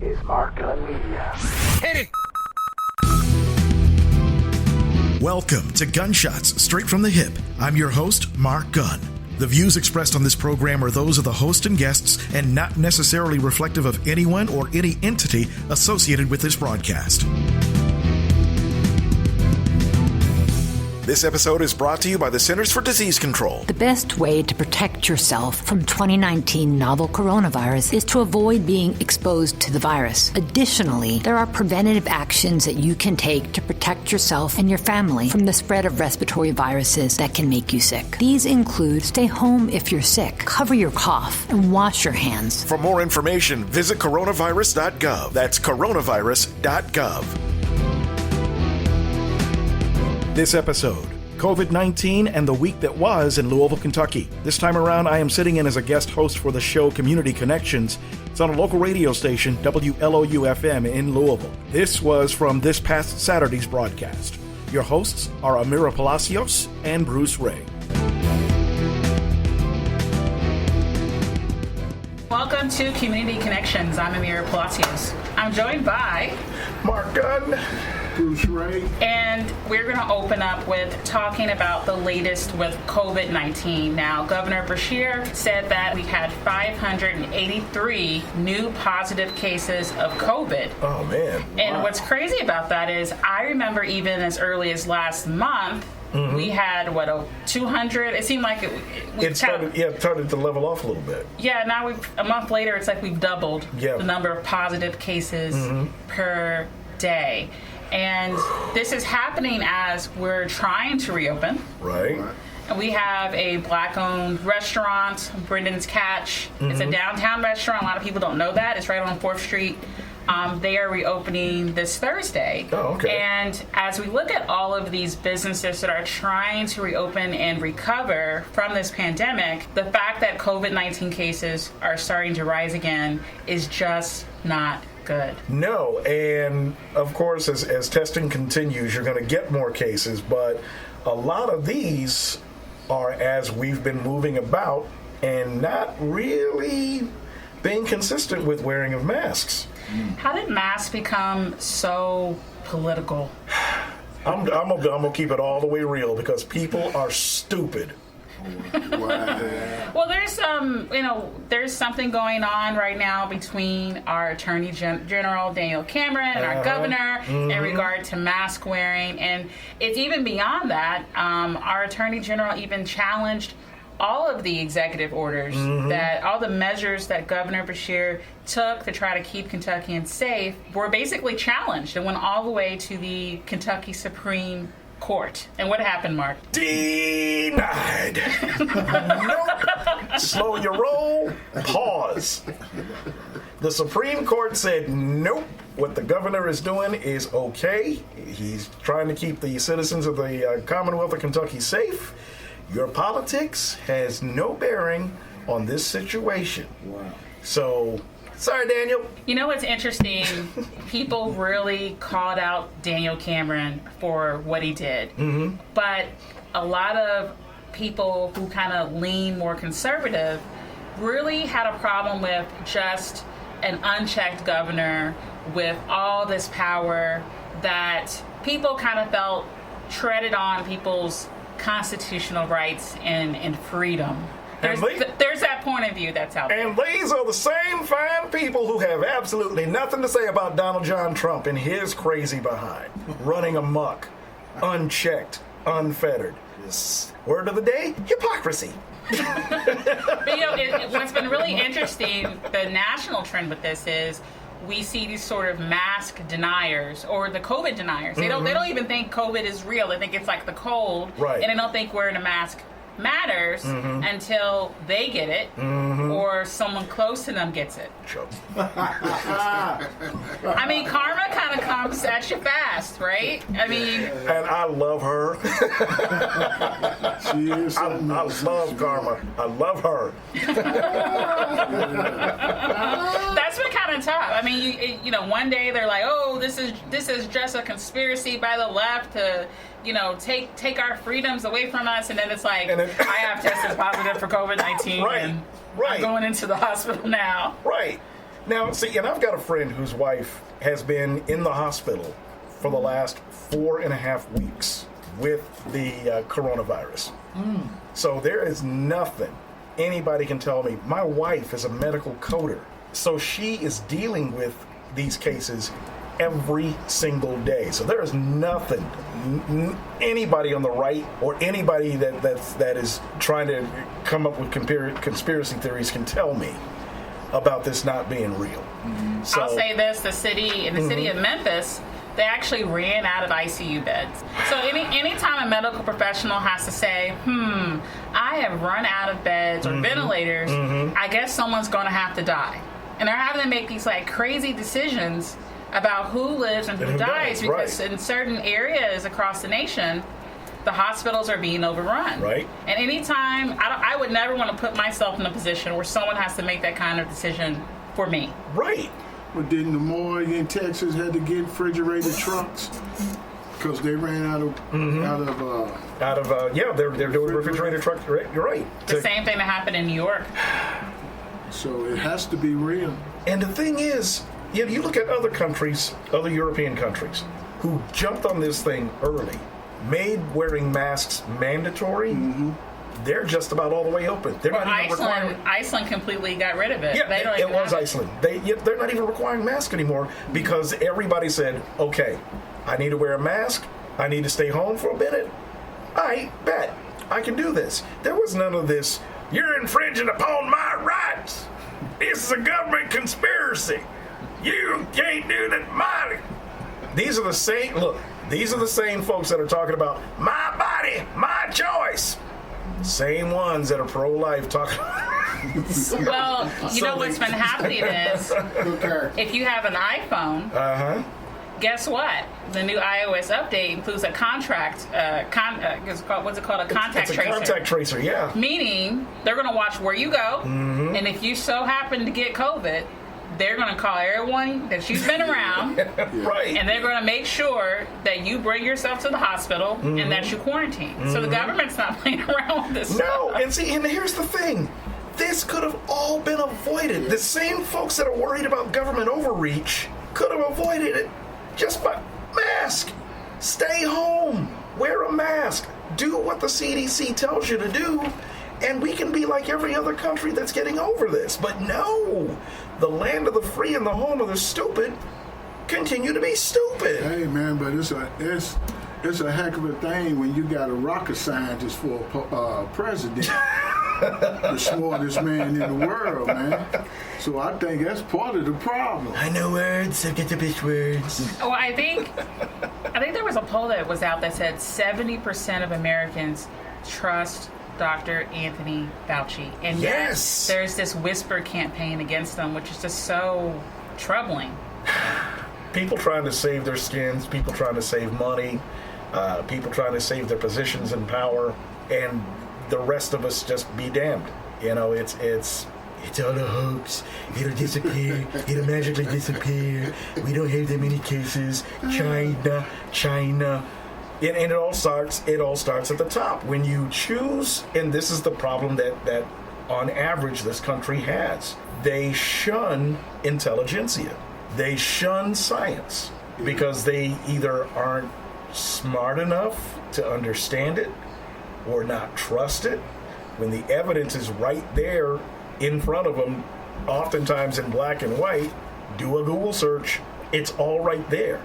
is Mark Gunn Media. Hit it! Welcome to Gunshots Straight from the Hip. I'm your host, Mark Gunn. The views expressed on this program are those of the host and guests and not necessarily reflective of anyone or any entity associated with this broadcast. This episode is brought to you by the Centers for Disease Control. The best way to protect yourself from 2019 novel coronavirus is to avoid being exposed to the virus. Additionally, there are preventative actions that you can take to protect yourself and your family from the spread of respiratory viruses that can make you sick. These include stay home if you're sick, cover your cough, and wash your hands. For more information, visit coronavirus.gov. That's coronavirus.gov. This episode, COVID-19 and the week that was in Louisville, Kentucky. This time around, I am sitting in as a guest host for the show Community Connections. It's on a local radio station, wlou-fm in Louisville. This was from this past Saturday's broadcast. Your hosts are Ameerah Palacios and Bruce Ray. Welcome to Community Connections. I'm Ameerah Palacios. I'm joined by Mark Gunn. Bruce Ray. And we're going to open up with talking about the latest with COVID-19. Now, Governor Beshear said that we had 583 new positive cases of COVID. Oh, man. And Wow. what's crazy about that is I remember even as early as last month, we had, 200? It seemed like It started to level off a little bit. Yeah, now a month later, it's like we've doubled Yeah. the number of positive cases per day. And this is happening as we're trying to reopen. Right. And we have a Black-owned restaurant, Brendan's Catch. It's a downtown restaurant. A lot of people don't know that. It's right on 4th Street. They are reopening this Thursday. Oh, okay. And as we look at all of these businesses that are trying to reopen and recover from this pandemic, the fact that COVID-19 cases are starting to rise again is just not good. No, and of course, as testing continues, you're going to get more cases, but a lot of these are as we've been moving about and not really being consistent with wearing of masks. How did masks become so political? I'm gonna keep it all the way real because people are stupid. Wow. Well, there's something going on right now between our Attorney General, Daniel Cameron, and our governor in regard to mask wearing. And it's even beyond that. Our Attorney General even challenged all of the executive orders, that all the measures that Governor Beshear took to try to keep Kentuckians safe were basically challenged and went all the way to the Kentucky Supreme Court. And what happened, Mark? Denied. Nope. Slow your roll. Pause. The Supreme Court said nope. What the governor is doing is okay. He's trying to keep the citizens of the Commonwealth of Kentucky safe. Your politics has no bearing on this situation. Wow. So, sorry, Daniel. You know what's interesting? People really called out Daniel Cameron for what he did. But a lot of people who kind of lean more conservative really had a problem with just an unchecked governor with all this power that people kind of felt treaded on people's constitutional rights and freedom. There's that point of view that's out there. And these are the same fine people who have absolutely nothing to say about Donald John Trump and his crazy behind. Running amok, unchecked, unfettered. Word of the day, hypocrisy. But what's been really interesting, the national trend with this is we see these sort of mask deniers or the COVID deniers. They don't even think COVID is real. They think it's like the cold. Right. And they don't think wearing a mask matters until they get it or someone close to them gets it. I mean, karma kind of comes at you fast, right? I mean... And I love her. She is I love Karma. I love her. That's been kind of tough. I mean, you know, one day they're like, "Oh, this is just a conspiracy by the left to, you know, take our freedoms away from us," and then it's like, I have tested positive for COVID-19, Right. and Right. I'm going into the hospital now. Right. Now, see, and I've got a friend whose wife has been in the hospital for the last 4.5 weeks with the coronavirus. So there is nothing anybody can tell me. My wife is a medical coder, so she is dealing with these cases every single day. So there is nothing anybody on the right or anybody that is trying to come up with conspiracy theories can tell me about this not being real. So, I'll say this: the city of Memphis, they actually ran out of ICU beds. So anytime a medical professional has to say, I have run out of beds or ventilators, I guess someone's going to have to die. And they're having to make these like crazy decisions about who lives and who dies because in certain areas across the nation, the hospitals are being overrun. Right. And anytime, I would never want to put myself in a position where someone has to make that kind of decision for me. Right. But didn't the morgue in Texas had to get refrigerated trucks because they ran out of they're doing refrigerated trucks. You're right. The same thing that happened in New York. So it has to be real. And the thing is, you look at other countries, other European countries, who jumped on this thing early, made wearing masks mandatory. They're just about all the way open. They're not even requiring. Iceland completely got rid of it. Yeah, it was Iceland. They're not even requiring masks anymore because everybody said, okay, I need to wear a mask. I need to stay home for a minute. I bet I can do this. There was none of this, you're infringing upon my rights. This is a government conspiracy. You can't do that. These are the same folks that are talking about my body, my choice. Same ones that are pro-life talking. Well, you know what's been happening is if you have an iPhone, guess what? The new iOS update includes a contact tracer. Contact tracer, yeah. Meaning they're going to watch where you go, and if you so happen to get COVID, they're going to call everyone that you've been around, right? And they're going to make sure that you bring yourself to the hospital and that you quarantine. So the government's not playing around with this. No, stuff. and here's the thing: this could have all been avoided. The same folks that are worried about government overreach could have avoided it just by mask. Stay home. Wear a mask. Do what the CDC tells you to do. And we can be like every other country that's getting over this. But no, the land of the free and the home of the stupid continue to be stupid. Hey, man, but it's a heck of a thing when you got a rocket scientist for president. The smartest man in the world, man. So I think that's part of the problem. I know words. I get the best words. Well, I think there was a poll that was out that said 70% of Americans trust Dr. Anthony Fauci. And yes, there's this whisper campaign against them, which is just so troubling. People trying to save their skins, people trying to save money, people trying to save their positions in power, and the rest of us just be damned. You know, it's all a hoax. It'll disappear. It'll magically disappear. We don't have that many cases. China. And it all starts at the top. When you choose, and this is the problem that on average this country has. They shun intelligentsia. They shun science because they either aren't smart enough to understand it or not trust it. When the evidence is right there in front of them, oftentimes in black and white, do a Google search. It's all right there.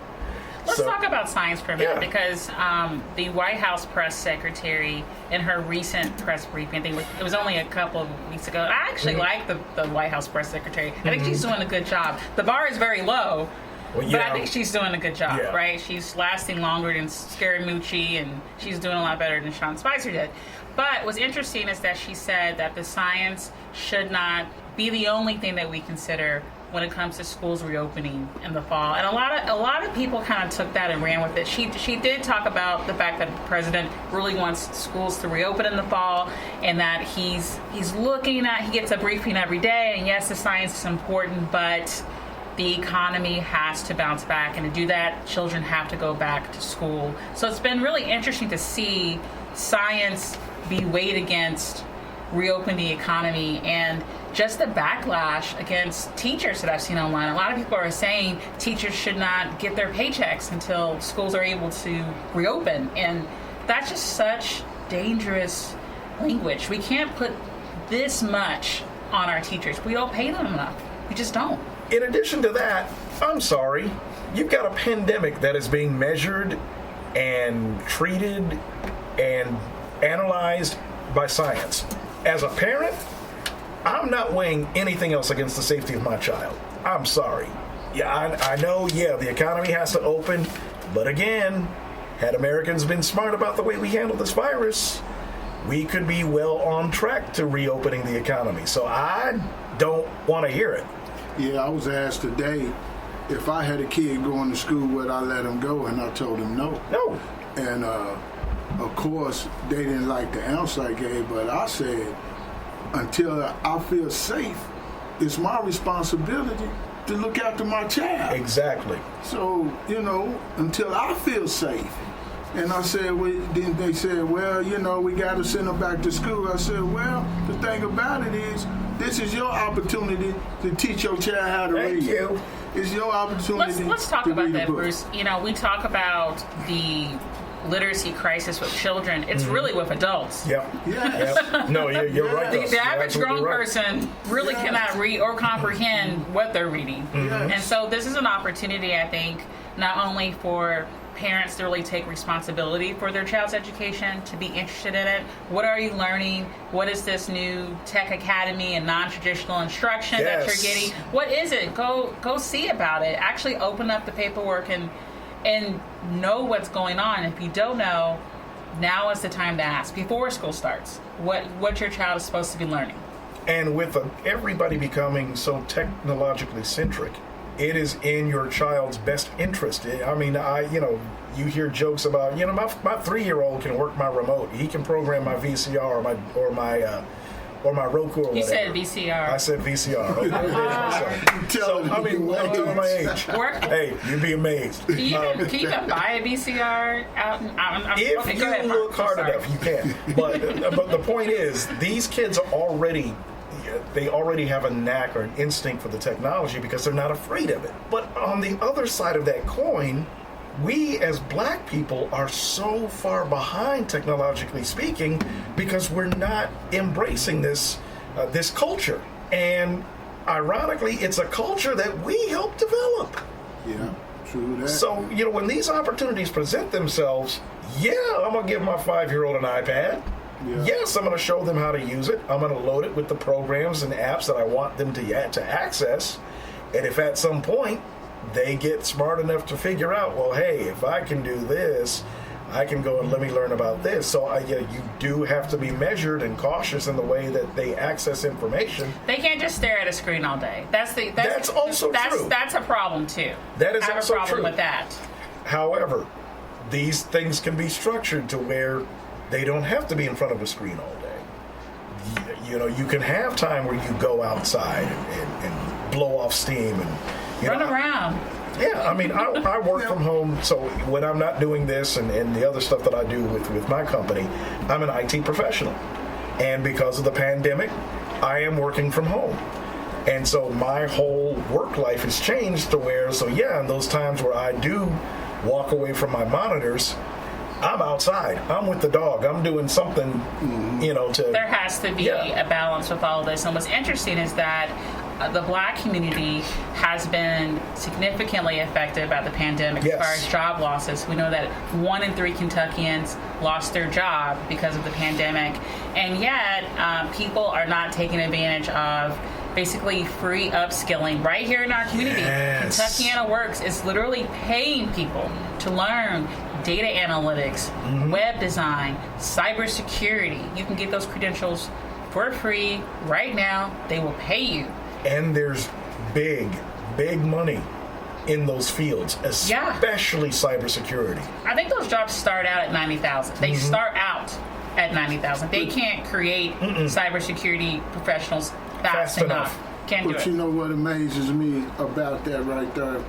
Let's talk about science for a minute because the White House press secretary in her recent press briefing, I think it was only a couple of weeks ago. I actually like the White House press secretary. I think she's doing a good job. The bar is very low, but I think she's doing a good job, right? She's lasting longer than Scaramucci, and she's doing a lot better than Sean Spicer did. But what's interesting is that she said that the science should not be the only thing that we consider when it comes to schools reopening in the fall. And a lot of people kind of took that and ran with it. She did talk about the fact that the president really wants schools to reopen in the fall, and that he's looking at, he gets a briefing every day, and yes, the science is important, but the economy has to bounce back, and to do that, children have to go back to school. So it's been really interesting to see science be weighed against reopen the economy, and just the backlash against teachers that I've seen online. A lot of people are saying teachers should not get their paychecks until schools are able to reopen, and that's just such dangerous language. We can't put this much on our teachers. We don't pay them enough. We just don't. In addition to that, I'm sorry, you've got a pandemic that is being measured and treated and analyzed by science. As a parent, I'm not weighing anything else against the safety of my child. I'm sorry. Yeah, I know, the economy has to open, but again, had Americans been smart about the way we handle this virus, we could be well on track to reopening the economy. So I don't want to hear it. Yeah, I was asked today if I had a kid going to school, would I let him go? And I told him no. No. And of course, they didn't like the answer I gave, but I said, until I feel safe, it's my responsibility to look after my child. Exactly. So, until I feel safe. And I said, then they said, well, we got to send them back to school. I said, well, the thing about it is, this is your opportunity to teach your child how to read. Thank you. It's your opportunity. Let's talk about that, Bruce. We talk about the literacy crisis with children. It's really with adults. Yep. Yes. Yep. No, you're right. The average grown person really cannot read or comprehend what they're reading. Yes. And so this is an opportunity, I think, not only for parents to really take responsibility for their child's education, to be interested in it. What are you learning? What is this new tech academy and non-traditional instruction that you're getting? What is it? Go see about it. Actually open up the paperwork and know what's going on. If you don't know, now is the time to ask before school starts what your child is supposed to be learning. And with everybody becoming so technologically centric, it is in your child's best interest. I mean, you hear jokes about, my 3-year-old can work my remote. He can program my VCR or my Roku or whatever. You said VCR. I said VCR. Okay. I'm telling my age. Hey, you'd be amazed. Can you even buy a VCR out? If you look hard enough, you can. But the point is, these kids are already have a knack or an instinct for the technology because they're not afraid of it. But on the other side of that coin, we as black people are so far behind technologically speaking because we're not embracing this culture. And ironically, it's a culture that we helped develop. Yeah, true that. So, when these opportunities present themselves, I'm going to give my 5-year-old an iPad. Yeah. Yes, I'm going to show them how to use it. I'm going to load it with the programs and apps that I want them to access. And if at some point they get smart enough to figure out, well, hey, if I can do this, I can go and let me learn about this. So you do have to be measured and cautious in the way that they access information. They can't just stare at a screen all day. That's also true. That's a problem too. That is I have also a problem true with that. However, these things can be structured to where they don't have to be in front of a screen all day. You can have time where you go outside and blow off steam and run around. Yeah, I mean, I work from home, so when I'm not doing this and the other stuff that I do with my company, I'm an IT professional. And because of the pandemic, I am working from home. And so my whole work life has changed to where, in those times where I do walk away from my monitors, I'm outside. I'm with the dog. I'm doing something, There has to be a balance with all of this. And what's interesting is that the black community has been significantly affected by the pandemic as far as job losses. We know that 1 in 3 Kentuckians lost their job because of the pandemic. And yet, people are not taking advantage of basically free upskilling right here in our community. Yes. Kentuckiana Works is literally paying people to learn data analytics, web design, cybersecurity. You can get those credentials for free right now. They will pay you. And there's big money in those fields, especially cybersecurity. I think those jobs start out at $90,000. They start out at $90,000. They can't create cybersecurity professionals fast enough. Can't do it. But you know what amazes me about that right there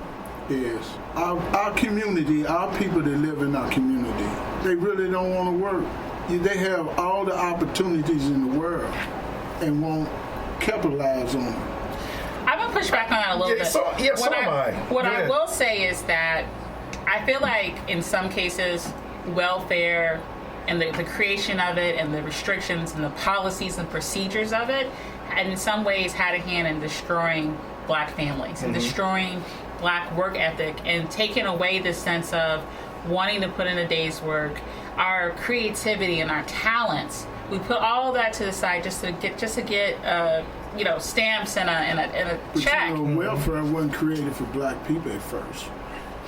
is our community, our people that live in our community, they really don't want to work. They have all the opportunities in the world and won't capitalize on them. I'm going to push back on that a little bit. What I will say is that I feel like in some cases, welfare and the creation of it and the restrictions and the policies and procedures of it, and in some ways had a hand in destroying black families and destroying black work ethic and taking away the sense of wanting to put in a day's work, our creativity and our talents. We put all of that to the side just to get stamps and a check. But welfare wasn't created for black people at first.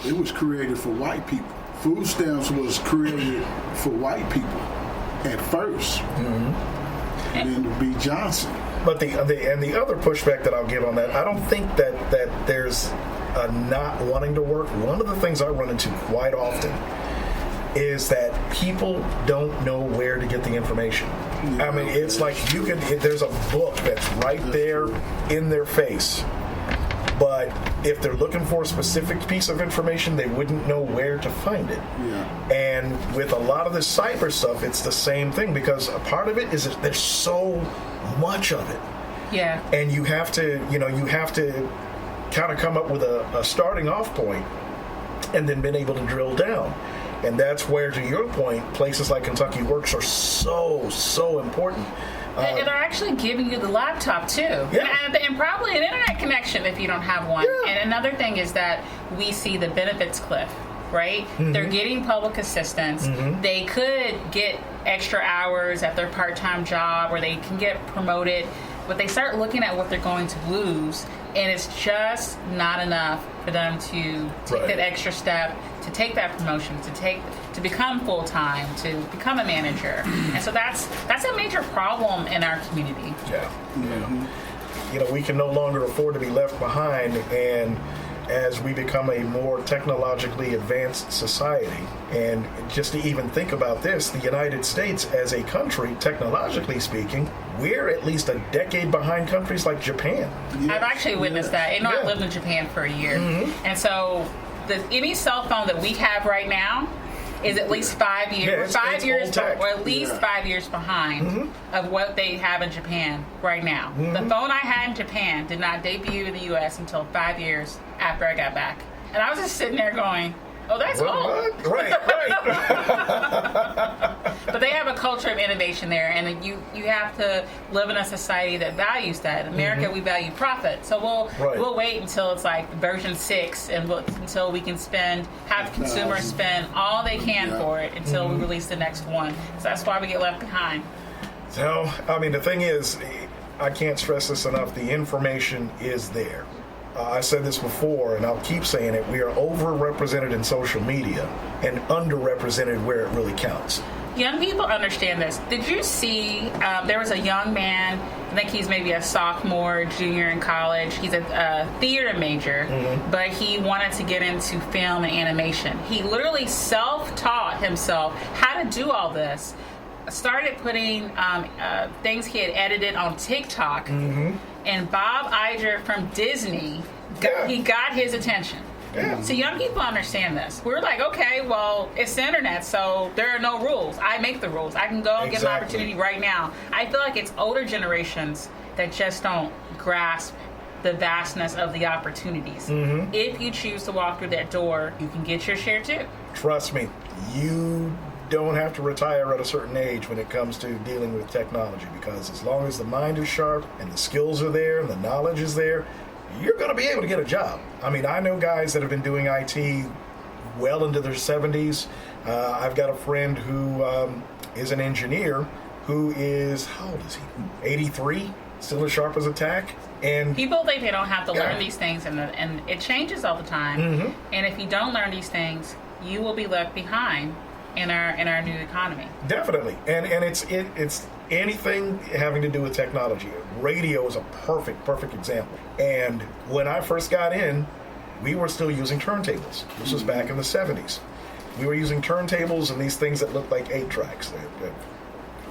It was created for white people. Food stamps was created for white people at first. And then to B. Johnson. But the other pushback that I'll give on that, I don't think that there's a not wanting to work. One of the things I run into quite often is that people don't know where to get the information. I mean, it's like there's a book that's right there in their face. But if they're looking for a specific piece of information, they wouldn't know where to find it. Yeah. And with a lot of this cyber stuff, it's the same thing, because a part of it is that there's so much of it. Yeah. And you have to kind of come up with a starting off point and then been able to drill down. And that's where, to your point, places like Kentucky Works are so important. And they're actually giving you the laptop too, and probably an internet connection if you don't have one. Yeah. And another thing is that we see the benefits cliff, right? They're getting public assistance. They could get extra hours at their part-time job, or they can get promoted, but they start looking at what they're going to lose, and it's just not enough for them to take that extra step, to take that promotion, to become full-time, to become a manager. And so that's a major problem in our community. Yeah. We can no longer afford to be left behind, and as we become a more technologically advanced society, and just to even think about this, the United States as a country, technologically speaking, we're at least a decade behind countries like Japan. Yes. I've actually witnessed that. I lived in Japan for a year. And so any cell phone that we have right now is at least 5 years, or at least 5 years behind of what they have in Japan right now. The phone I had in Japan did not debut in the U.S. until 5 years after I got back. And I was just sitting there going, oh, that's old. Right. But they have a culture of innovation there, and you have to live in a society that values that. In America, we value profit, so we'll wait until it's like version 6, and until we can have consumers spend all they can for it until we release the next one. So that's why we get left behind. So, I mean, the thing is, I can't stress this enough, the information is there. I said this before, and I'll keep saying it, we are overrepresented in social media and underrepresented where it really counts. Young people understand this. Did you see, there was a young man, I think he's maybe a sophomore, junior in college. He's a theater major, but he wanted to get into film and animation. He literally self-taught himself how to do all this. Started putting things he had edited on TikTok, and Bob Iger from Disney, he got his attention. Yeah. So young people understand this. We're like, okay, well, it's the internet, so there are no rules. I make the rules. I can go and get my opportunity right now. I feel like it's older generations that just don't grasp the vastness of the opportunities. If you choose to walk through that door, you can get your share too. Trust me, you don't have to retire at a certain age when it comes to dealing with technology, because as long as the mind is sharp and the skills are there and the knowledge is there, you're going to be able to get a job. I mean, I know guys that have been doing IT well into their 70s. I've got a friend who is an engineer who is, how old is he? 83, still as sharp as a tack. And people think they don't have to learn these things, and it changes all the time. And if you don't learn these things, you will be left behind in our new economy. Definitely. And it's anything having to do with technology. Radio is a perfect example. And when I first got in, we were still using turntables. This was back in the 70s. We were using turntables and these things that looked like 8-tracks,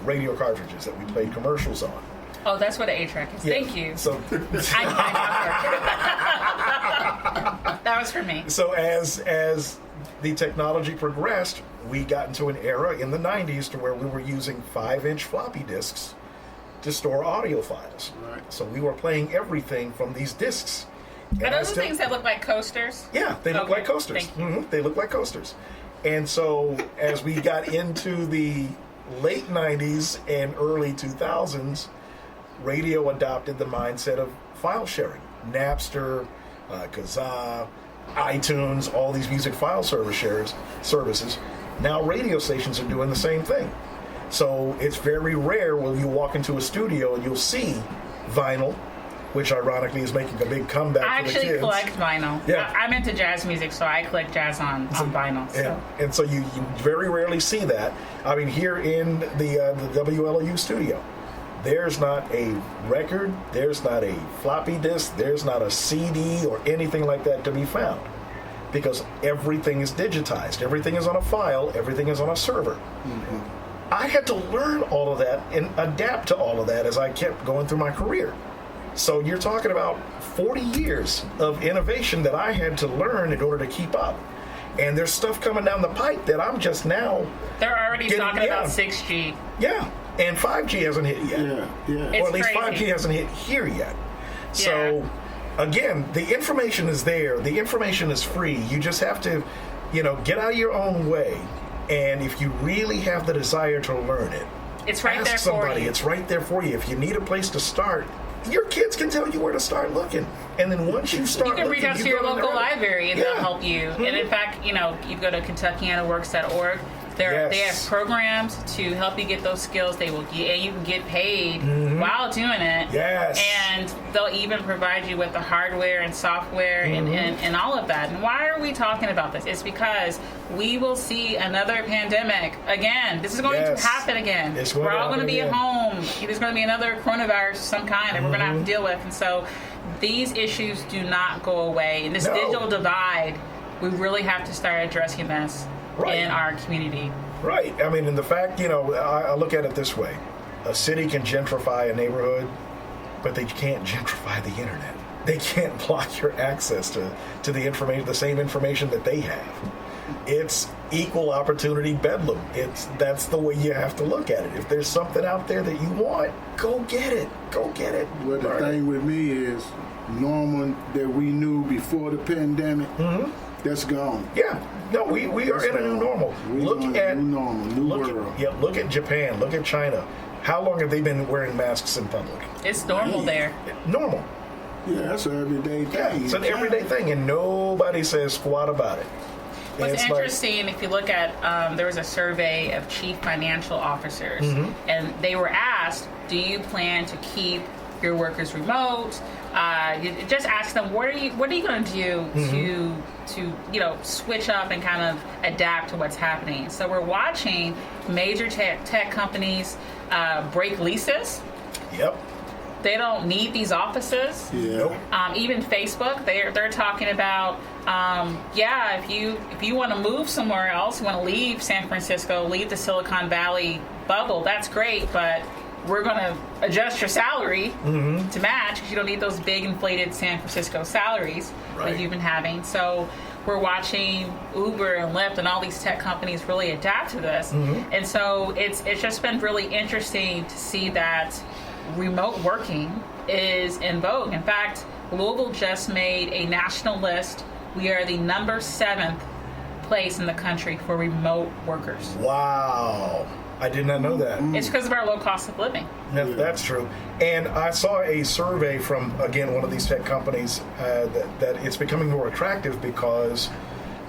radio cartridges that we played commercials on. Oh, that's what an 8-track is. Yeah. Thank you. So I That was for me. So as the technology progressed, we got into an era in the 90s to where we were using 5-inch floppy disks to store audio files. Right. So we were playing everything from these disks. Are those the things that look like coasters? Yeah, they look Okay, like coasters. thank you. They look like coasters. And so as we got into the late 90s and early 2000s, radio adopted the mindset of file sharing. Napster, Kazaa, iTunes, all these music file services. Now radio stations are doing the same thing. So it's very rare when you walk into a studio and you'll see vinyl, which ironically is making a big comeback I for the kids. actually collect vinyl. Yeah. I'm into jazz music, so I collect jazz on vinyl. So. And so you very rarely see that. I mean, here in the WLOU studio, there's not a record, there's not a floppy disk, there's not a CD or anything like that to be found. Because everything is digitized. Everything is on a file. Everything is on a server. Mm-hmm. I had to learn all of that and adapt to all of that as I kept going through my career. So you're talking about 40 years of innovation that I had to learn in order to keep up. And there's stuff coming down the pipe that I'm just now... They're already talking about 6G. Yeah, and 5G hasn't hit yet. Yeah. Or at least crazy. 5G hasn't hit here yet. So... Again, the information is there. The information is free. You just have to, get out of your own way. And if you really have the desire to learn it, it's right ask there somebody. for you. It's right there for you. If you need a place to start, your kids can tell you where to start looking. And then once you start You can reach out to your local library and they'll help you. Mm-hmm. And in fact, you go to KentuckianaWorks.org. They have programs to help you get those skills. They will get, and you can get paid while doing it. Yes. And they'll even provide you with the hardware and software and all of that. And why are we talking about this? It's because we will see another pandemic again. This is going to happen again. We're all going to be at home. There's going to be another coronavirus of some kind that we're going to have to deal with. And so these issues do not go away. And this digital divide, we really have to start addressing this. In our community. Right. I mean, and the fact, I look at it this way. A city can gentrify a neighborhood, but they can't gentrify the internet. They can't block your access to the information, the same information that they have. It's equal opportunity bedlam. That's the way you have to look at it. If there's something out there that you want, go get it. Go get it. Well, the thing with me is normal that we knew before the pandemic, that's gone. Yeah. No, we are in a new normal. Look at new normal, new world. Yeah, look at Japan. Look at China. How long have they been wearing masks in public? It's normal there. Normal. Yeah, that's an everyday thing. Yeah, it's an everyday thing, and nobody says squat about it. What's interesting, if you look at, there was a survey of chief financial officers, and they were asked, do you plan to keep your workers remote? Just ask them, what are you going to do to switch up and kind of adapt to what's happening? So we're watching major tech companies break leases. Yep. They don't need these offices. Yeah. Even Facebook, they're talking about, if you want to move somewhere else, you want to leave San Francisco, leave the Silicon Valley bubble, that's great, but we're going to adjust your salary to match because you don't need those big inflated San Francisco salaries that you've been having. So we're watching Uber and Lyft and all these tech companies really adapt to this. And so it's just been really interesting to see that remote working is in vogue. In fact, Louisville just made a national list. We are the number 7th place in the country for remote workers. Wow. I did not know that. It's because of our low cost of living. That's true. And I saw a survey from, again, one of these tech companies that it's becoming more attractive because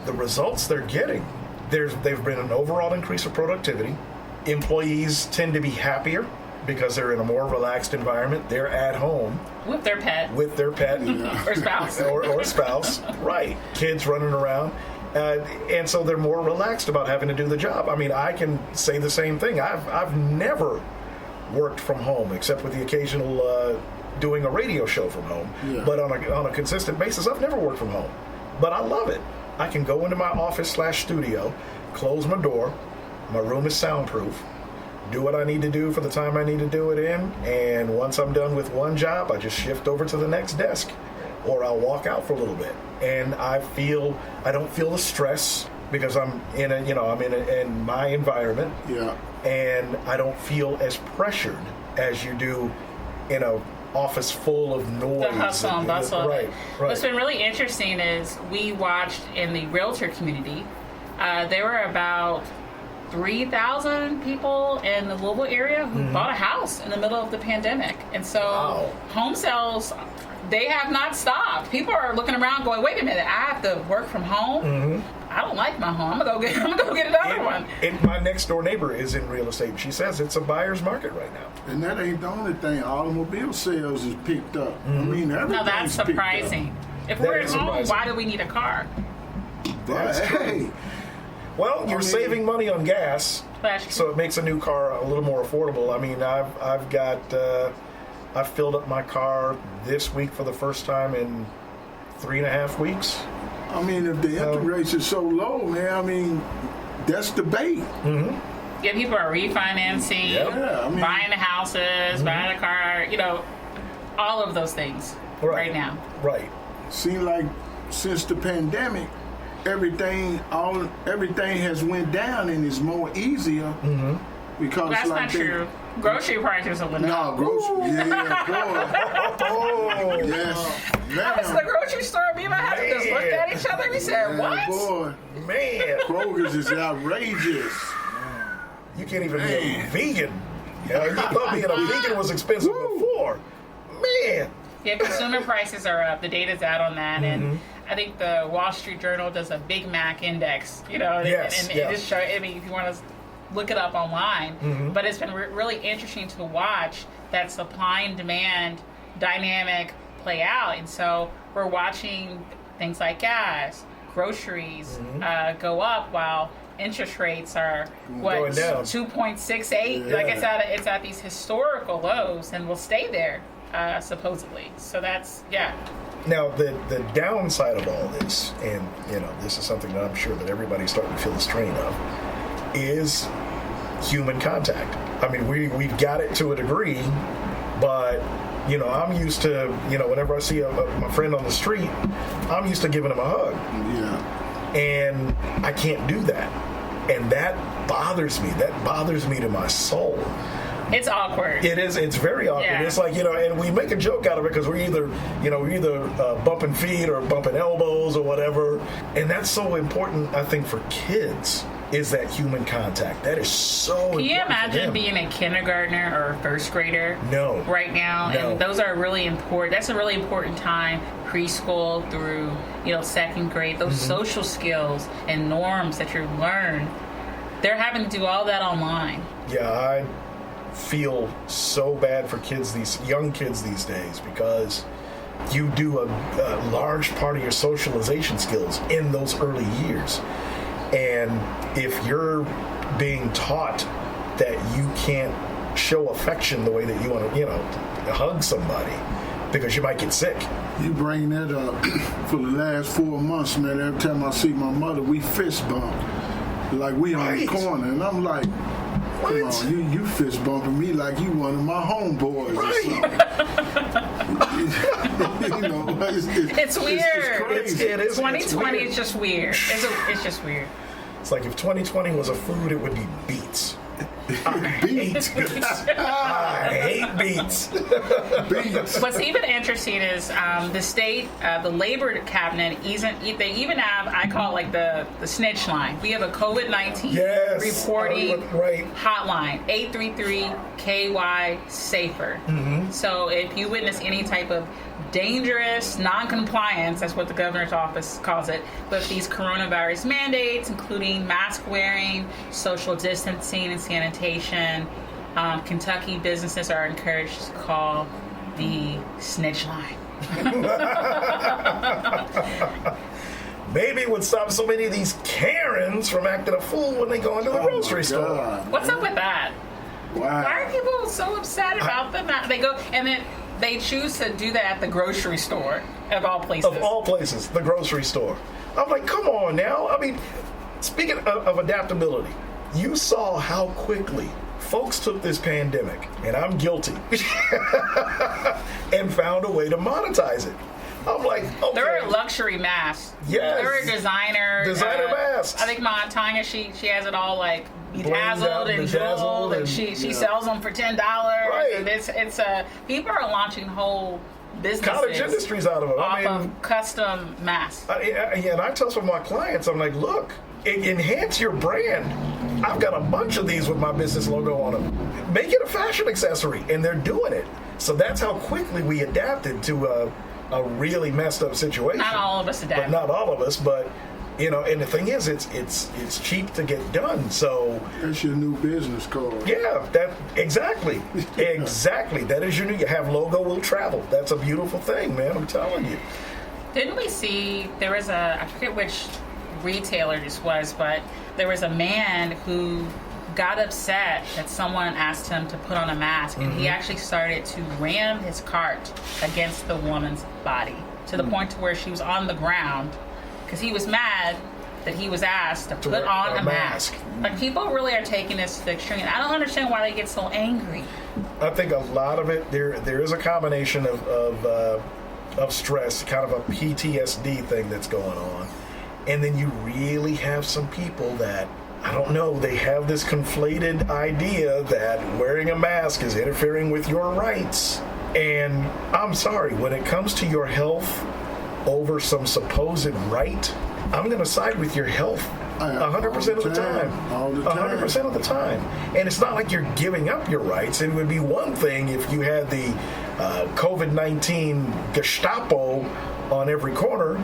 the results they're getting, they've been an overall increase of productivity. Employees tend to be happier because they're in a more relaxed environment. They're at home. With their pet. Or spouse. or spouse. Right. Kids running around. And so they're more relaxed about having to do the job. I mean, I can say the same thing. I've never worked from home except with the occasional doing a radio show from home. Yeah. But on a consistent basis, I've never worked from home. But I love it. I can go into my office/studio, close my door, my room is soundproof, do what I need to do for the time I need to do it in, and once I'm done with one job, I just shift over to the next desk. or I'll walk out for a little bit, and I don't feel the stress because I'm in my environment. Yeah. And I don't feel as pressured as you do in a office full of noise. The hustle and bustle. Right. What's been really interesting is we watched in the realtor community, there were about 3,000 people in the Louisville area who bought a house in the middle of the pandemic. And so home sales, they have not stopped. People are looking around going, wait a minute, I have to work from home? I don't like my home. I'm gonna go get another one. And my next door neighbor is in real estate. She says it's a buyer's market right now. And that ain't the only thing. Automobile sales is picked up. I mean, everything's No, that's surprising. If we're at home, why do we need a car? That's hey, Well, you're saving money on gas, so it makes a new car a little more affordable. I mean, I've filled up my car this week for the first time in 3.5 weeks. I mean, if the interest rates are so low, man, I mean, that's the bait. Yeah, people are refinancing, buying the houses, buying a car, all of those things right now. Right. Seems like since the pandemic, everything has went down and is more easier because That's not true. Grocery prices have went up. No, grocery. Yeah, boy. Oh, yes. I was in the grocery store. Me and my husband just looked at each other. We said, "What?" Boy, Man, Kroger's is outrageous. you can't even be a vegan. You thought being a vegan was expensive before. Man. Yeah, consumer prices are up. The data's out on that, and I think the Wall Street Journal does a Big Mac index. It just shows. I mean, if you want to look it up online, but it's been really interesting to watch that supply and demand dynamic play out, and so we're watching things like gas, groceries go up while interest rates are Going down. 2.68. Yeah. Like it's at these historical lows, and will stay there supposedly. So that's Now, the downside of all this, and this is something that I'm sure that everybody's starting to feel the strain of, is human contact. I mean, we've got it to a degree, but I'm used to, whenever I see my friend on the street, I'm used to giving him a hug. Yeah. And I can't do that. And that bothers me. That bothers me to my soul. it's awkward. It is. It's very awkward. Yeah. It's like, and we make a joke out of it because we're either bumping feet or bumping elbows or whatever. And that's so important, I think, for kids, is that human contact. That is so important. Can you imagine for them. being a kindergartner or a first grader? No. Right now? No. And those are really important. That's a really important time, preschool through, second grade. Those social skills and norms that you learn, they're having to do all that online. Yeah, I feel so bad for these young kids these days, because you do a large part of your socialization skills in those early years. And if you're being taught that you can't show affection the way that you want to, hug somebody because you might get sick. You bring that up for the last 4 months, man. Every time I see my mother, we fist bump. Like we on the corner. And I'm like, come on, you fist bumping me like you one of my homeboys or something. It's weird. It is. 2020 is just weird. It's just weird. It's like if 2020 was a food, it would be beets. I hate beets. I hate beets. What's even interesting is the state, the labor cabinet, they even have, I call it like the snitch line. We have a COVID-19 reporting hotline, 833-KY-SAFER. Mm-hmm. So if you witness any type of dangerous non-compliance, that's what the governor's office calls it, with these coronavirus mandates, including mask wearing, social distancing, and sanitation, Kentucky businesses are encouraged to call the snitch line. Maybe it would stop so many of these Karens from acting a fool when they go into the grocery store. What's up with that? Wow. Why are people so upset about them? They go and then they choose to do that at the grocery store, of all places. Of all places, the grocery store. I'm like, come on now. I mean, speaking of adaptability, you saw how quickly folks took this pandemic, and I'm guilty, and found a way to monetize it. I'm like, okay. There are luxury masks. Yes. There are designer masks. I think my Aunt Tanya, she has it all like bedazzled and bedazzled jeweled, and she sells them for $10. Right. And it's people are launching whole businesses, cottage industries out of it. off of custom masks. And I tell some of my clients, I'm like, look, enhance your brand. I've got a bunch of these with my business logo on them. Make it a fashion accessory, and they're doing it. So that's how quickly we adapted to a really messed up situation. Not all of us adapted. But not all of us, but you know, and the thing is, it's cheap to get done. So that's your new business card. Yeah, exactly. That is your new. You have logo will travel. That's a beautiful thing, man. I'm telling you. Didn't we see there was I forget which retailer this was, but there was a man who got upset that someone asked him to put on a mask, and he actually started to ram his cart against the woman's body to the point to where she was on the ground because he was mad that he was asked to put on a mask. Like, people really are taking this to the extreme. I don't understand why they get so angry. I think a lot of it, there is a combination of stress, kind of a PTSD thing that's going on. And then you really have some people that, I don't know, they have this conflated idea that wearing a mask is interfering with your rights. And I'm sorry, when it comes to your health over some supposed right, I'm going to side with your health 100% of the time. All the time. 100% of the time. And it's not like you're giving up your rights. It would be one thing if you had the COVID-19 Gestapo on every corner.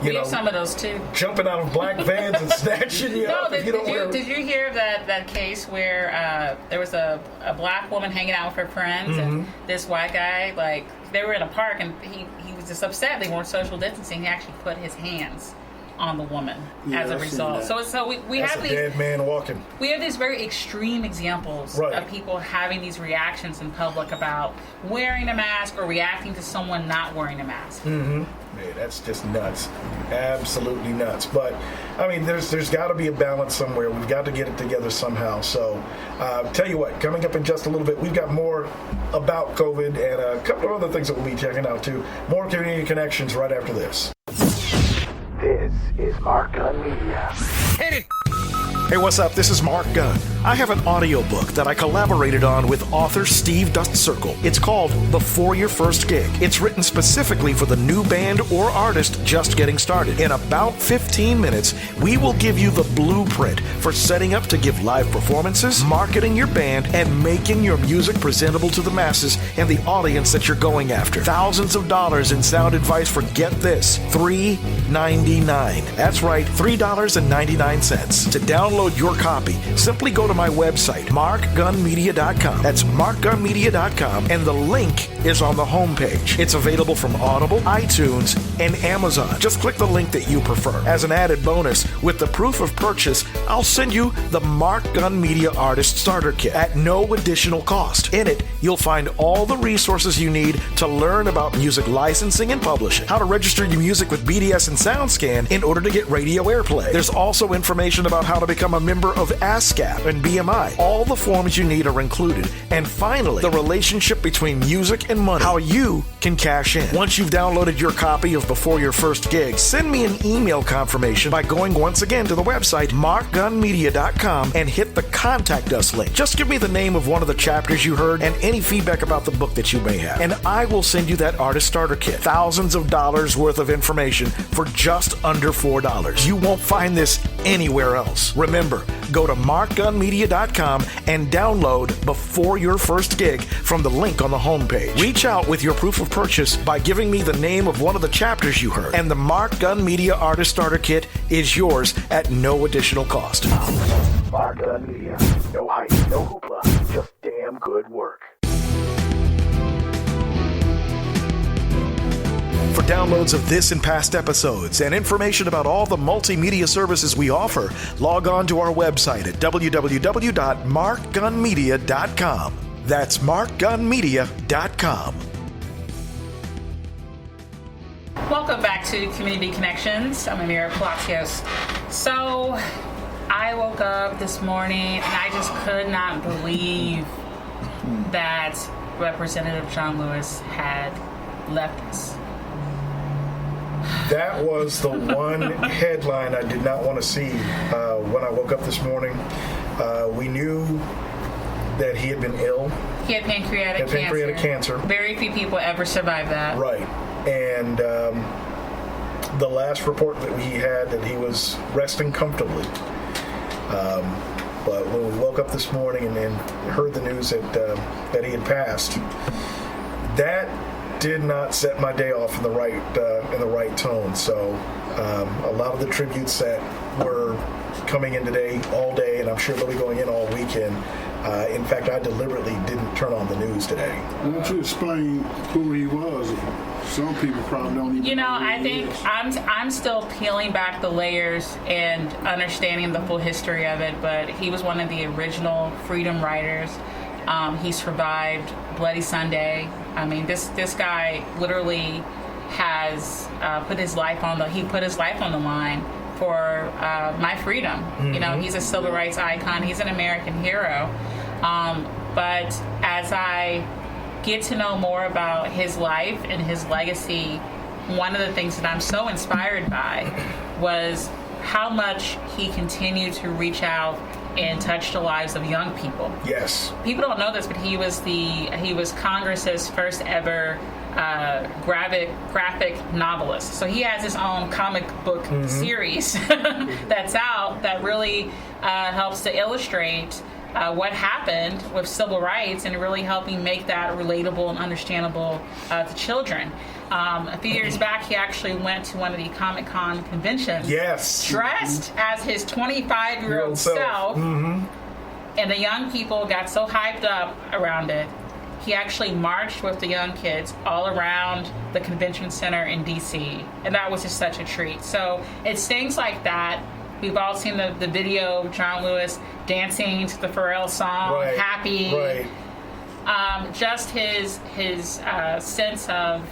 We have some of those too. Jumping out of black vans and snatching you up. Did you hear of that case where there was a black woman hanging out with her friends and this white guy, like, they were in a park and he was just upset they weren't social distancing. He actually put his hands on the woman as a result. So we That's have a these dead man walking. We have these very extreme examples of people having these reactions in public about wearing a mask or reacting to someone not wearing a mask. Man, that's just nuts. Absolutely nuts. But I mean, there's got to be a balance somewhere. We've got to get it together somehow. So tell you what, coming up in just a little bit, we've got more about COVID and a couple of other things that we'll be checking out too. More community connections right after this. This is Mark Gunn Media. Hit it! Hey, what's up? This is Mark Gunn. I have an audiobook that I collaborated on with author Steve Dust Circle. It's called Before Your First Gig. It's written specifically for the new band or artist just getting started. In about 15 minutes, we will give you the blueprint for setting up to give live performances, marketing your band, and making your music presentable to the masses and the audience that you're going after. Thousands of dollars in sound advice for, get this, $3.99. That's right, $3.99. To download your copy, simply go to my website, markgunmedia.com. That's markgunmedia.com, and the link is on the homepage. It's available from Audible, iTunes, and Amazon. Just click the link that you prefer. As an added bonus, with the proof of purchase, I'll send you the Mark Gunn Media Artist Starter Kit at no additional cost. In it, you'll find all the resources you need to learn about music licensing and publishing, how to register your music with BDS and SoundScan in order to get radio airplay. There's also information about how to become a member of ASCAP and BMI. All the forms you need are included. And finally, the relationship between music and money, how you can cash in. Once you've downloaded your copy of Before Your First Gig, send me an email confirmation by going once again to the website, markgunmedia.com, and hit the Contact Us link. Just give me the name of one of the chapters you heard and any feedback about the book that you may have, and I will send you that Artist Starter Kit. Thousands of dollars worth of information for just under $4. You won't find this anywhere else. Remember, go to markgunmedia.com and download Before Your First Gig from the link on the homepage. Reach out with your proof of purchase by giving me the name of one of the chapters you heard, and the Mark Gunn Media Artist Starter Kit is yours at no additional cost. Mark Gunn Media. No hype, no hoopla, just damn good work. For downloads of this and past episodes and information about all the multimedia services we offer, log on to our website at www.markgunmedia.com. That's markgunmedia.com. Welcome back to Community Connections. I'm Ameerah Palacios. So, I woke up this morning and I just could not believe that Representative John Lewis had left us. That was the one headline I did not want to see when I woke up this morning. We knew that he had been ill. He had pancreatic cancer. Very few people ever survive that. Right. And the last report that we had, that he was resting comfortably. But when we woke up this morning and heard the news that he had passed, that did not set my day off in the right tone. So a lot of the tributes that were coming in today all day, and I'm sure they'll be going in all weekend. In fact, I deliberately didn't turn on the news today. Why don't you explain who he was? Some people probably don't even know who I think is. I'm still peeling back the layers and understanding the full history of it, but he was one of the original freedom riders. He survived Bloody Sunday. I mean, this guy literally has put his life on the line for my freedom. Mm-hmm. He's a civil rights icon. He's an American hero. But as I get to know more about his life and his legacy, one of the things that I'm so inspired by was how much he continued to reach out and touch the lives of young people. Yes. People don't know this, but he was Congress's first ever graphic novelist. So he has his own comic book series that's out that really helps to illustrate what happened with civil rights and really helping make that relatable and understandable to children. A few years back, he actually went to one of the Comic-Con conventions. Yes. Dressed as his 25-year-old self. And the young people got so hyped up around it. He actually marched with the young kids all around the convention center in D.C. And that was just such a treat. So it's things like that. We've all seen the video of John Lewis dancing to the Pharrell song, right. Happy. Right. Just his sense of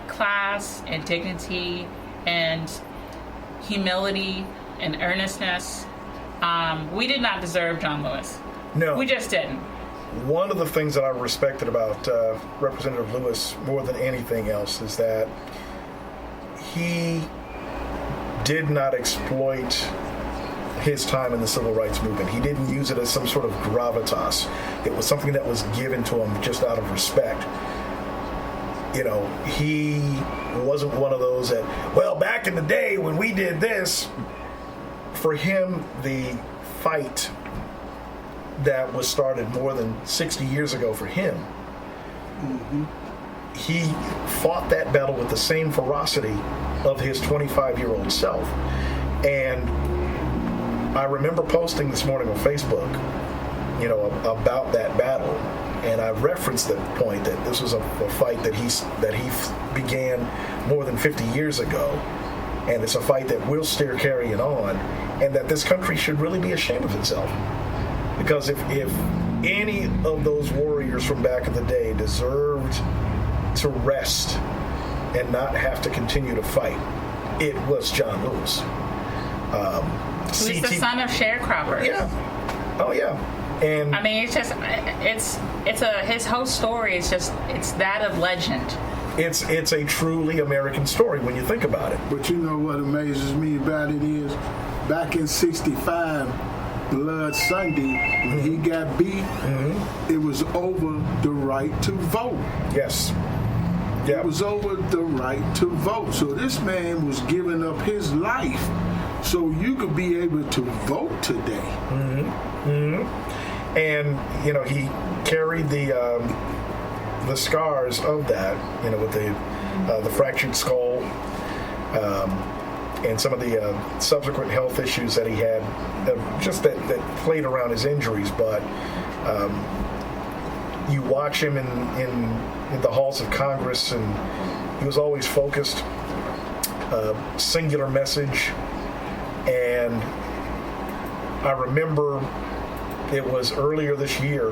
class and dignity and humility and earnestness. We did not deserve John Lewis. No. We just didn't. One of the things that I respected about Representative Lewis more than anything else is that he did not exploit his time in the civil rights movement. He didn't use it as some sort of gravitas. It was something that was given to him just out of respect. He wasn't one of those that, well, back in the day when we did this. For him, the fight that was started more than 60 years ago for him, he fought that battle with the same ferocity of his 25-year-old self. And I remember posting this morning on Facebook, about that battle, and I referenced the point that this was a fight that he began more than 50 years ago, and it's a fight that will still carry it on, and that this country should really be ashamed of itself. Because if any of those warriors from back in the day deserved to rest and not have to continue to fight, it was John Lewis. He's the son of sharecroppers. Yeah. Oh yeah. And I mean, his whole story is it's that of legend. It's a truly American story when you think about it. But you know what amazes me about it is, back in '65, Blood Sunday, when he got beat, it was over the right to vote. Yes. Yeah. It was over the right to vote. So this man was giving up his life so you could be able to vote today. And he carried the scars of that, with the fractured skull, and some of the subsequent health issues that he had, just that played around his injuries. But you watch him in the halls of Congress, and he was always focused, singular message. And I remember it was earlier this year,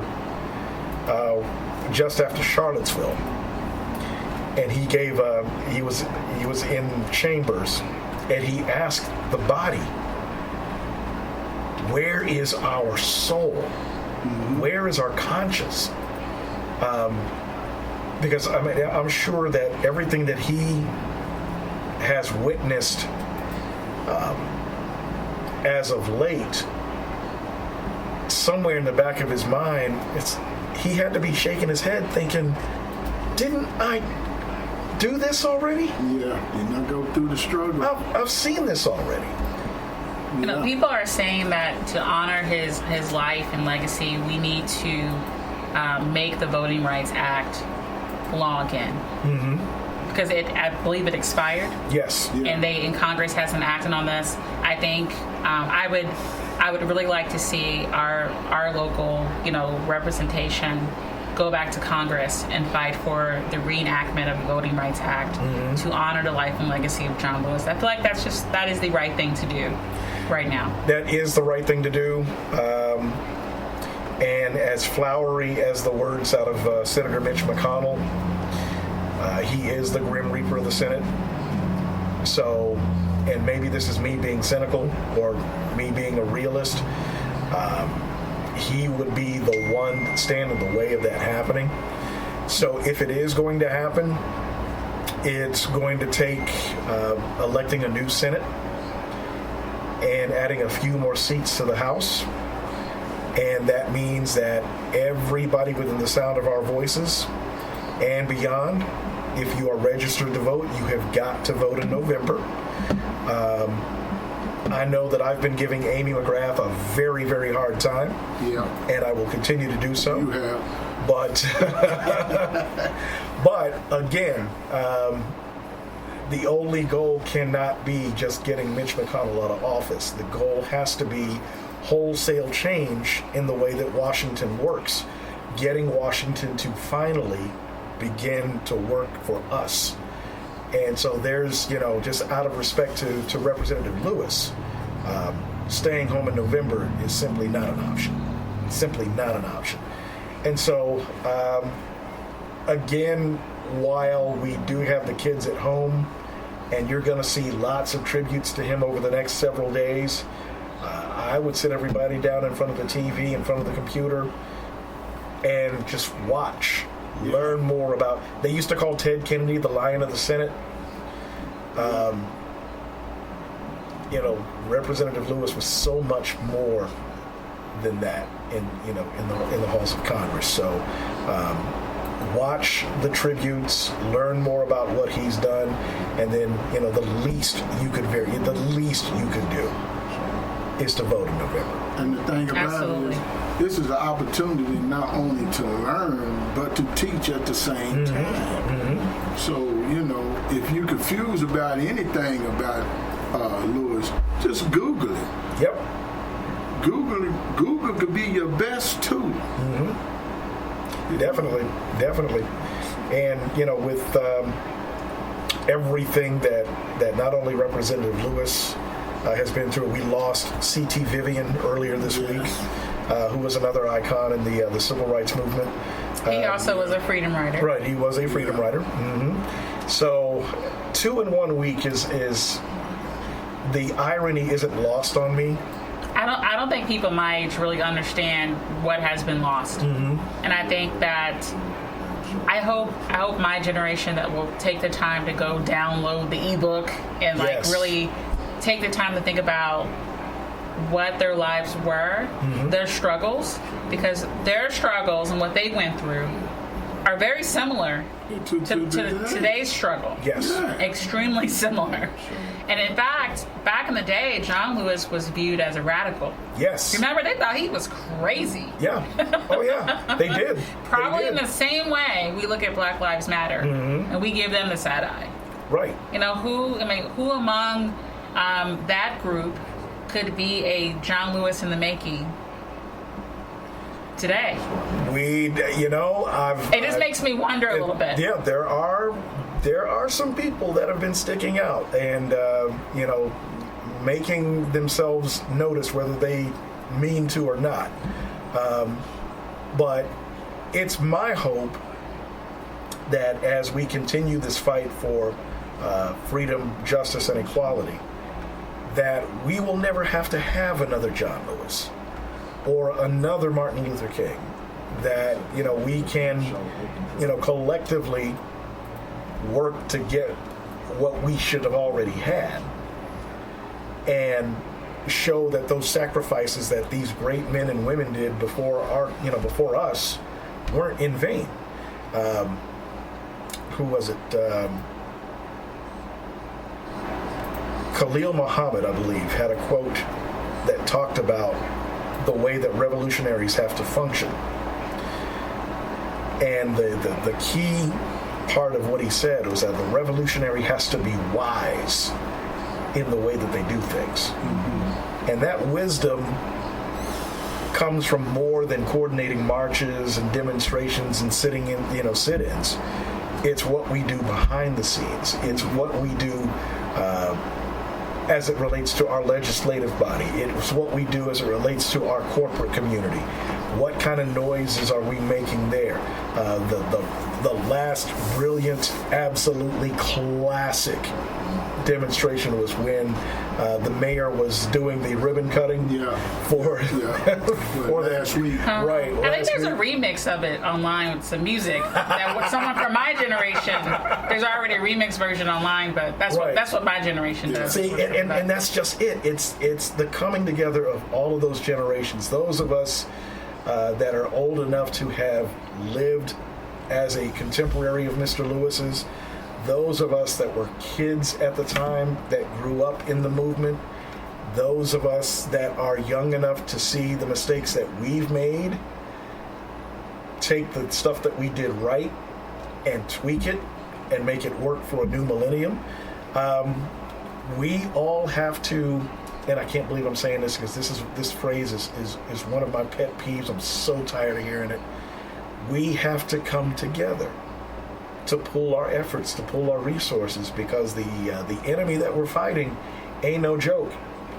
just after Charlottesville, and he was in chambers, and he asked the body, where is our soul? Where is our conscience? Because I'm sure that everything that he has witnessed as of late, somewhere in the back of his mind, he had to be shaking his head thinking, didn't I do this already? Yeah, did not go through the struggle. I've seen this already. You know, people are saying that to honor his life and legacy, we need to make the Voting Rights Act law again. Mm-hmm. Because I believe it expired. Yes. Yeah. And Congress hasn't acted on this. I think I would really like to see our local, representation go back to Congress and fight for the reenactment of the Voting Rights Act to honor the life and legacy of John Lewis. I feel like that is the right thing to do right now. That is the right thing to do. And as flowery as the words out of Senator Mitch McConnell, he is the Grim Reaper of the Senate. So, and maybe this is me being cynical or me being a realist, he would be the one that stand in the way of that happening. So if it is going to happen, it's going to take electing a new Senate and adding a few more seats to the House. And that means that everybody within the sound of our voices and beyond, if you are registered to vote, you have got to vote in November. I know that I've been giving Amy McGrath a very, very hard time. Yeah. And I will continue to do so. You have. But, but again, the only goal cannot be just getting Mitch McConnell out of office. The goal has to be wholesale change in the way that Washington works, getting Washington to finally begin to work for us. And so there's, just out of respect to Representative Lewis, staying home in November is simply not an option. Simply not an option. And so, again, while we do have the kids at home, and you're going to see lots of tributes to him over the next several days, I would sit everybody down in front of the TV, in front of the computer, and just watch. Learn more about. They used to call Ted Kennedy the Lion of the Senate. Representative Lewis was so much more than that in the halls of Congress. So watch the tributes, learn more about what he's done, and then the least you could do is to vote in November. And the thing about it is, this is an opportunity not only to learn, but to teach at the same time. Mm-hmm. So, if you're confused about anything about Lewis, just Google it. Yep. Google could be your best tool. Mm-hmm. Definitely. And, with everything that not only Representative Lewis has been through, we lost C.T. Vivian earlier this week, who was another icon in the civil rights movement. He also was a freedom rider. Right, he was a freedom rider. Mm-hmm. So 2 in 1 week is the irony isn't lost on me. I don't think people my age really understand what has been lost. Mm-hmm. And I think that I hope my generation that will take the time to go download the ebook and really take the time to think about what their lives were, their struggles, because their struggles and what they went through are very similar to today's struggle. Yes. Extremely similar. And in fact, back in the day, John Lewis was viewed as a radical. Yes. Remember, they thought he was crazy. Yeah. Oh, yeah. They did. Probably in the same way we look at Black Lives Matter, and we give them the side eye. Right. Who among that group could be a John Lewis in the making today? It just makes me wonder a little bit. Yeah, there are some people that have been sticking out and making themselves noticed, whether they mean to or not. But it's my hope that as we continue this fight for freedom, justice, and equality, that we will never have to have another John Lewis or another Martin Luther King. That we can collectively work to get what we should have already had, and show that those sacrifices that these great men and women did before us weren't in vain. Who was it? Khalil Muhammad, I believe, had a quote that talked about the way that revolutionaries have to function. And the key part of what he said was that the revolutionary has to be wise in the way that they do things. Mm-hmm. And that wisdom comes from more than coordinating marches and demonstrations and sitting in, sit-ins. It's what we do behind the scenes. It's what we do as it relates to our legislative body. It's what we do as it relates to our corporate community. What kind of noises are we making there? The last brilliant, absolutely classic demonstration was when the mayor was doing the ribbon cutting for last week. Right. I think there's a remix of it online with some music. That someone from my generation, there's already a remix version online, but that's what my generation does. See, and that's just it. It's the coming together of all of those generations. Those of us that are old enough to have lived as a contemporary of Mr. Lewis's, those of us that were kids at the time that grew up in the movement, those of us that are young enough to see the mistakes that we've made, take the stuff that we did right and tweak it and make it work for a new millennium. We all have to, and I can't believe I'm saying this because this phrase is one of my pet peeves. I'm so tired of hearing it. We have to come together to pool our efforts, to pool our resources, because the enemy that we're fighting ain't no joke.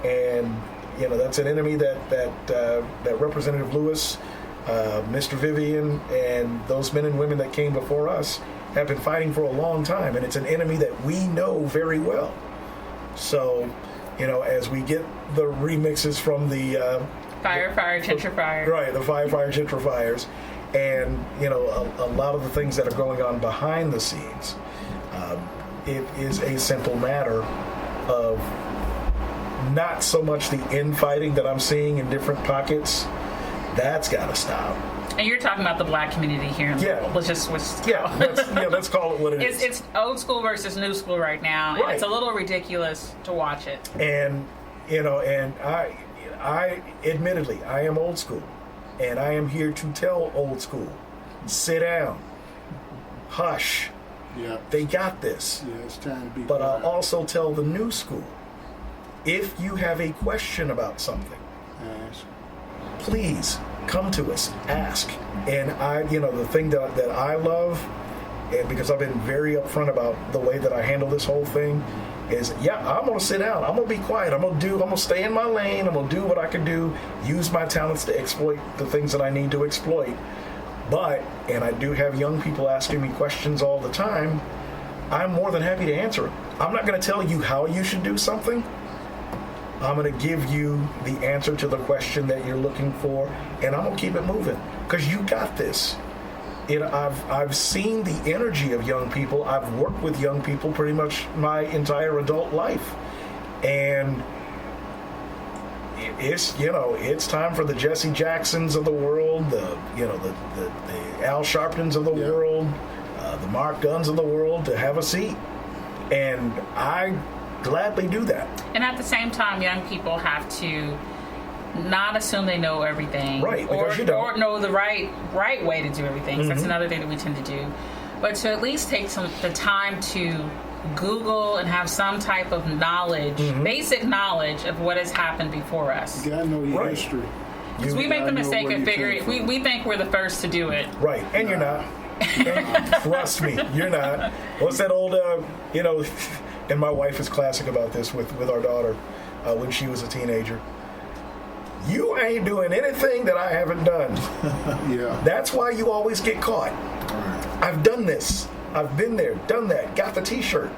And that's an enemy that Representative Lewis, Mr. Vivian, and those men and women that came before us have been fighting for a long time, and it's an enemy that we know very well. So, as we get the remixes from the Fire, gentrifier. Right, the fire, gentrifiers, and a lot of the things that are going on behind the scenes, it is a simple matter of not so much the infighting that I'm seeing in different pockets. That's got to stop. And you're talking about the black community here in Louisville. Let's just switch. Let's call it what it is. It's old school versus new school right now, and it's a little ridiculous to watch it. And and I admittedly, I am old school, and I am here to tell old school, sit down, hush. Yeah, they got this. Yeah, it's time to be. But I'll also tell the new school, if you have a question about something, please come to us, ask. And the thing that I love, and because I've been very upfront about the way that I handle this whole thing, is I'm gonna sit down, I'm gonna be quiet, I'm gonna stay in my lane, I'm gonna do what I can do, use my talents to exploit the things that I need to exploit. But, and I do have young people asking me questions all the time, I'm more than happy to answer them. I'm not gonna tell you how you should do something. I'm going to give you the answer to the question that you're looking for, and I'm going to keep it moving, because you got this. I've seen the energy of young people. I've worked with young people pretty much my entire adult life, and it's time for the Jesse Jacksons of the world, the Al Sharptons of the world, the Mark Guns of the world to have a seat, and I gladly do that. And at the same time, young people have to not assume they know everything, right? Or know the right way to do everything. Mm-hmm. That's another thing that we tend to do. But to at least take the time to Google and have some type of knowledge, basic knowledge of what has happened before us. You gotta know your history. Because we make the mistake of figuring we think we're the first to do it, right? And you're not. And trust me, you're not. What's that old and my wife is classic about this with our daughter when she was a teenager. You ain't doing anything that I haven't done. Yeah. That's why you always get caught. Right. I've done this. I've been there, done that, got the T-shirt.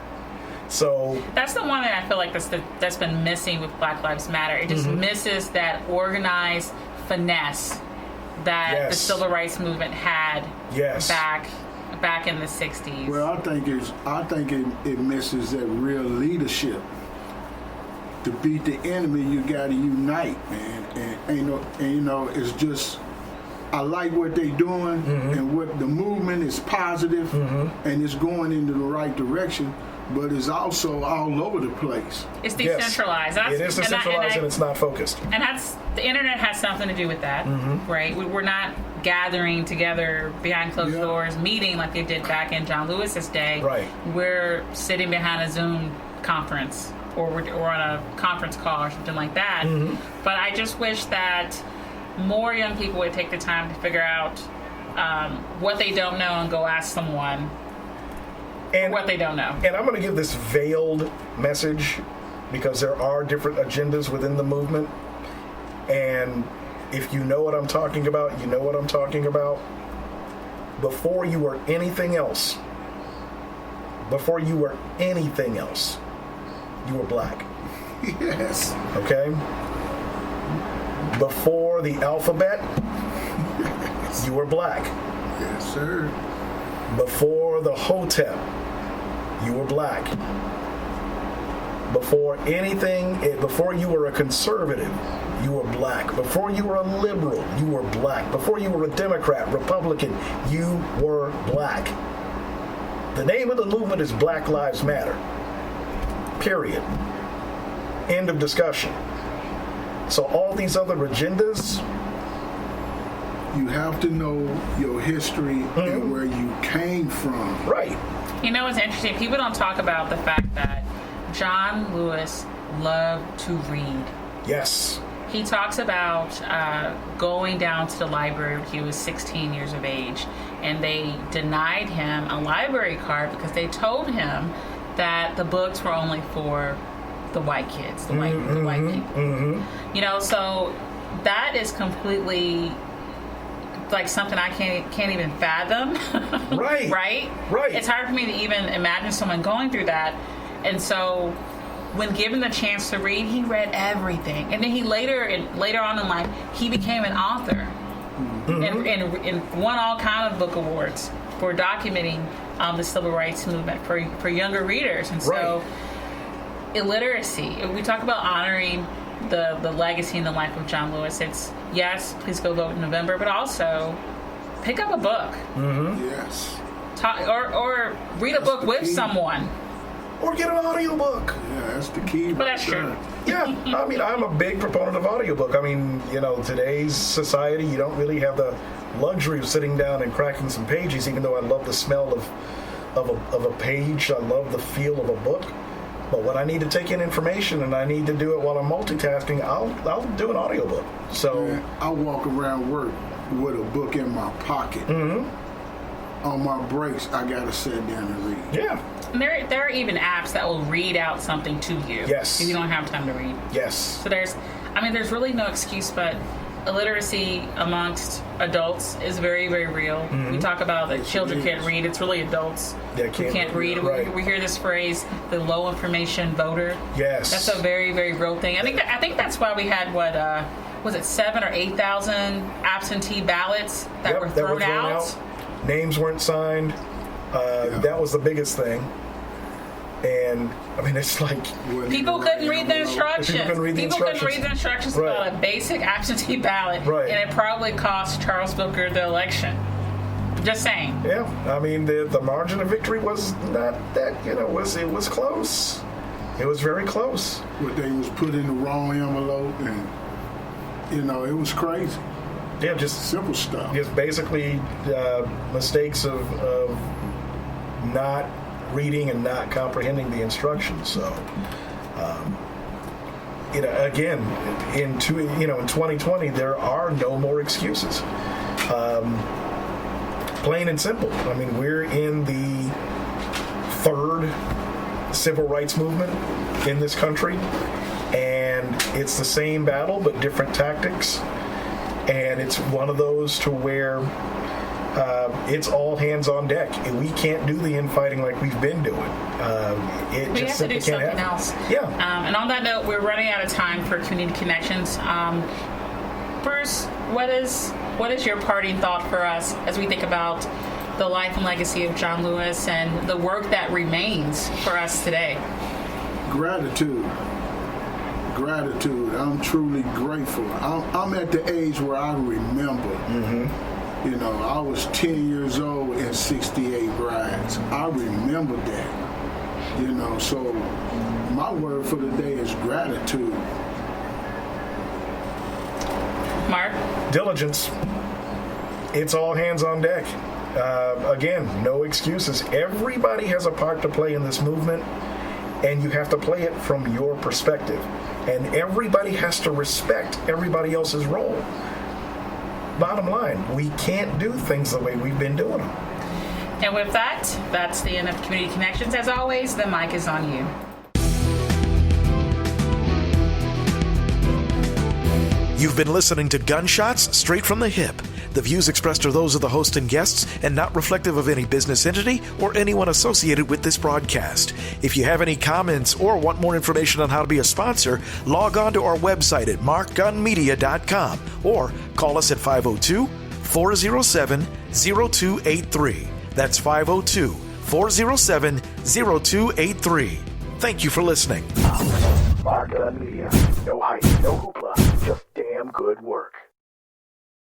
So that's the one that I feel like that's been missing with Black Lives Matter. It just misses that organized finesse that the civil rights movement had back back in the 60s. Well, I think it misses that real leadership. To beat the enemy, you got to unite, man. And it's just, I like what they doing, and what the movement is positive, and it's going into the right direction. But it's also all over the place. It's decentralized. Yes. It is decentralized, and it's not focused. And the internet has something to do with that, right? We're not gathering together behind closed doors, meeting like they did back in John Lewis's day. Right. We're sitting behind a Zoom conference, or we're on a conference call or something like that. But I just wish that more young people would take the time to figure out what they don't know and go ask someone. And what they don't know. And I'm going to give this veiled message because there are different agendas within the movement. And if you know what I'm talking about, you know what I'm talking about. Before you were anything else, you were black. Yes. Okay? Before the alphabet, you were black. Yes, sir. Before the Hotep, you were black. Before you were a conservative, you were black. Before you were a liberal, you were black. Before you were a Democrat, Republican, you were black. The name of the movement is Black Lives Matter. Period. End of discussion. So all these other agendas, you have to know your history and where you came from. Right. You know what's interesting? People don't talk about the fact that John Lewis loved to read. Yes. He talks about going down to the library when he was 16 years of age, and they denied him a library card because they told him that the books were only for the white kids, the white people. You know, so that is completely like something I can't even fathom. Right. Right. It's hard for me to even imagine someone going through that. And so when given the chance to read, he read everything. And then he later on in life, he became an author and won all kind of book awards for documenting the civil rights movement for younger readers. And so illiteracy, we talk about honoring the legacy and the life of John Lewis. It's, yes, please go vote in November, but also pick up a book. Yes. Or read a book with someone. Or get an audiobook. Yeah, that's the key. But that's true. Yeah, I mean, I'm a big proponent of audiobook. I mean, you know, today's society, you don't really have the luxury of sitting down and cracking some pages, even though I love the smell of a page. I love the feel of a book. But when I need to take in information and I need to do it while I'm multitasking, I'll do an audiobook. So yeah, I walk around work with a book in my pocket. On my breaks, I gotta sit down and read. Yeah. And there are even apps that will read out something to you. Yes. If you don't have time to read. Yes. So there's really no excuse, but illiteracy amongst adults is very, very real. We talk about that children can't read. It's really adults who can't read. Right. We hear this phrase, the low information voter. Yes. That's a very, very real thing. I think that's why we had was it 7,000 or 8,000 absentee ballots that were thrown out? Names weren't signed. That was the biggest thing. And I mean, it's like people couldn't read the instructions. People couldn't read the instructions about a basic absentee ballot, and it probably cost Charles Booker the election. Just saying. Yeah, I mean, the margin of victory was not that. It was close. It was very close. What they was put in the wrong envelope, and it was crazy. Yeah, just simple stuff. Just basically mistakes of not reading and not comprehending the instructions. So, again, in 2020, there are no more excuses. Plain and simple. I mean, we're in the third civil rights movement in this country, and it's the same battle but different tactics. And it's one of those to where it's all hands on deck. We can't do the infighting like we've been doing. We have to do something else. Yeah. And on that note, we're running out of time for Community Connections. Bruce, what is your parting thought for us as we think about the life and legacy of John Lewis and the work that remains for us today? Gratitude. I'm truly grateful. I'm at the age where I remember. You know, I was 10 years old in 68 Brides. I remember that. You know, so my word for the day is gratitude. Mark? Diligence. It's all hands on deck. Again, no excuses. Everybody has a part to play in this movement, and you have to play it from your perspective. And everybody has to respect everybody else's role. Bottom line, we can't do things the way we've been doing them. And with that, that's the end of Community Connections. As always, the mic is on you. You've been listening to Gunshots Straight from the Hip. The views expressed are those of the host and guests and not reflective of any business entity or anyone associated with this broadcast. If you have any comments or want more information on how to be a sponsor, log on to our website at markgunmedia.com or call us at 502-407-0283. That's 502-407-0283. Thank you for listening. Mark Gun Media. No hype, no hoopla, just damn good work.